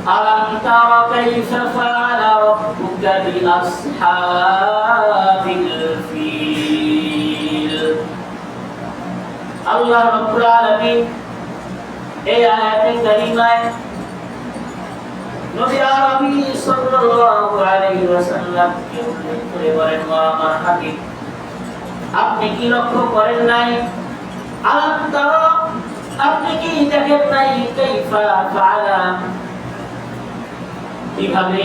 ألم تر كيف فعل ربك بأصحاب الفيل الله رب العالمين এই আয়াতে কারিমায় নবী আরবি সাল্লাল্লাহু আলাইহি ওয়াসাল্লামকে উল্লেখ করে বলেন, ওয়া আমার হাবিব, আপনি কি লক্ষ্য করেন নাই? আলাম তারা, আপনি কি দেখেন নাই? কাইফা ফাআলা, কিভাবে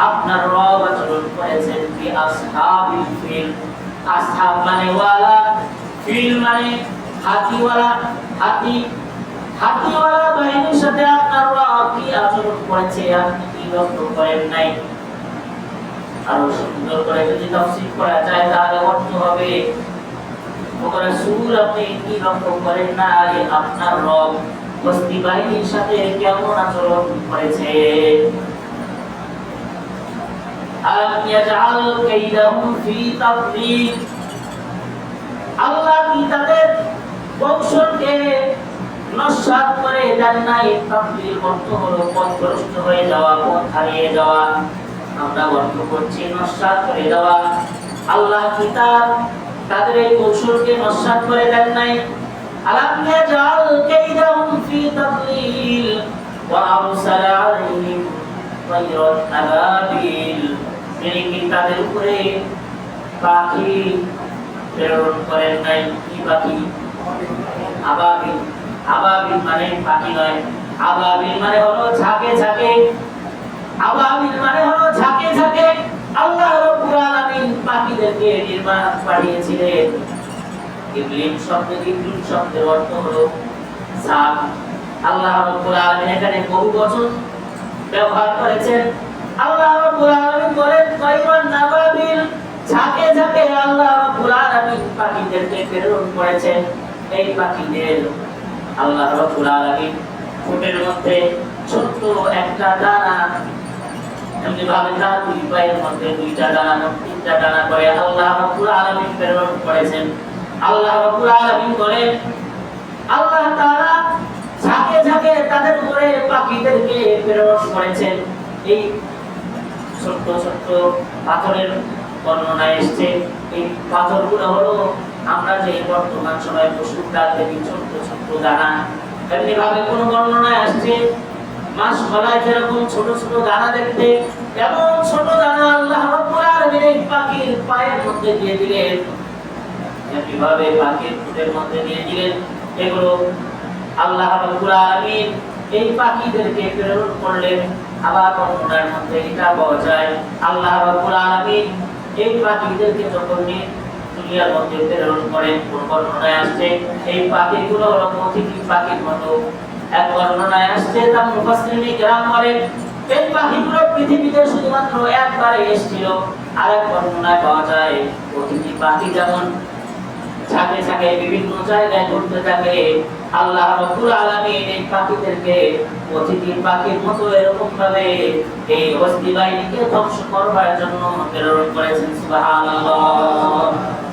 আপনার রব আচরণ করেছেন কি আসহাবিল ফিল। আসহাব মানে ওয়ালা, ফিল মানে হাতিওয়ালা, হাতিওয়ালা বাহিনীর সাথে আপনার রব কি আচরণ করেছে আপনি কি লক্ষ্য করেন নাই? আরো সুন্দর করে যদি তাফসীর করা যায় তাহলে অর্থ হবে, ওরা রাসূল আপনি কি লক্ষ্য করেন নাই আপনার রব বস্তি বাহিনীর সাথে কেমন আচরণ করেছে? আলাম ইয়াজআল কাইদাহুম ফি তাদলিল, আল্লাহ কি তাদের কৌশলকে নস্যাৎ করে দেন নাই? তাদলিল অর্থ হলো পথভ্রষ্ট হয়ে যাওয়া, পথ হারিয়ে যাওয়া। আমরা অর্থ করছি নস্যাৎ করে দেওয়া। আল্লাহ কি তাদের এই কৌশলকে নস্যাৎ করে দেন নাই? আলাম ইয়াজআল কাইদাহুম ফি তাদলিল ওয়া আরসালা আলাইহিম তায়রান আবাবিল, তিনি কি তাদের উপরে পাখি প্রেরণ করেন নাই? কি পাখি? আবাবিল। আবাবিল মানে পাখি নয়, আবাবিল মানে হলো ঝাঁকে ঝাঁকে। আবাবিল মানে হলো ঝাঁকে ঝাঁকে। আল্লাহ রাব্বুল আলামিন পাখিদেরকে নির্মাণ পাঠিয়েছিলেন। ইবলিম শব্দের অর্থ হলো ঝাঁক। আল্লাহ রাব্বুল আলামিন এখানে বহুবচন ব্যবহার করেছেন। আল্লাহ রাব্বুল আলামিন বলেন তায়রান আবাবিল, ঝাঁকে ঝাঁকে আল্লাহ রাব্বুল আলামিন পাখিদেরকে প্রেরণ করেছেন। এই পাখিদের আল্লাহ রাব্বুল আলামিন ঠোঁটের মধ্যে ছোট্ট একটা দানা, এমনি ভাবে তার দুই পায়ের মধ্যে দুইটা দানা, তিনটা দানা করে আল্লাহ রাব্বুল আলামিন প্রেরণ করেছেন। আল্লাহ রাব্বুল আলামিন বলেন আল্লাহ তাআলা ঝাঁকে ঝাঁকে তাদের উপরে পাখিদেরকে প্রেরণ করেছেন। এই ছোট্ট ছোট্ট পাথরের বর্ণনা এসছে। এই পাথরগুলো হলো আমরা যে বর্তমান সময়ে পশুর ডাল দেখি ছোট্ট ছোট্ট দানা, এমনি ভাবে কোন বর্ণনায় আসছে মাসকলায় যেরকম ছোট ছোট দানা দেখতে, এমন ছোট দানা আল্লাহ রাব্বুল আলামিন এই পাখির পায়ের মধ্যে দিয়ে দিলেন, এমনি ভাবে পাখির ঠোঁটের মধ্যে দিয়ে দিলেন। এগুলো আল্লাহ রাব্বুল আলামিন এই পাখিদেরকে প্রেরণ করলেন। আবার বর্ণনার মধ্যে এটা পাওয়া যায় আল্লাহ রাব্বুল আলামিন এই পাখিদেরকে যখন দুনিয়ার মধ্যে প্রেরণ করেন, কোন বর্ণনায় আসছে এই পাখিগুলো হলো অতিথি পাখির মতো। এক বর্ণনায় আসছে তা মুফাসসিরিনে কেরাম বলেন এই পাখিগুলো পৃথিবীতে শুধুমাত্র একবারই এসেছিল। আর এক বর্ণনায় পাওয়া যায় অতিথি পাখি যেমন ঝাঁকে ঝাঁকে বিভিন্ন জায়গায় ঘুরতে থাকে, আল্লাহ রাব্বুল আলামিন এই পাখিদেরকে অতিথি পাখির মতো এরকম ভাবে এই বস্তি বাহিনীকে ধ্বংস করবার জন্য প্রেরণ করেছেন। সুবহানাল্লাহ।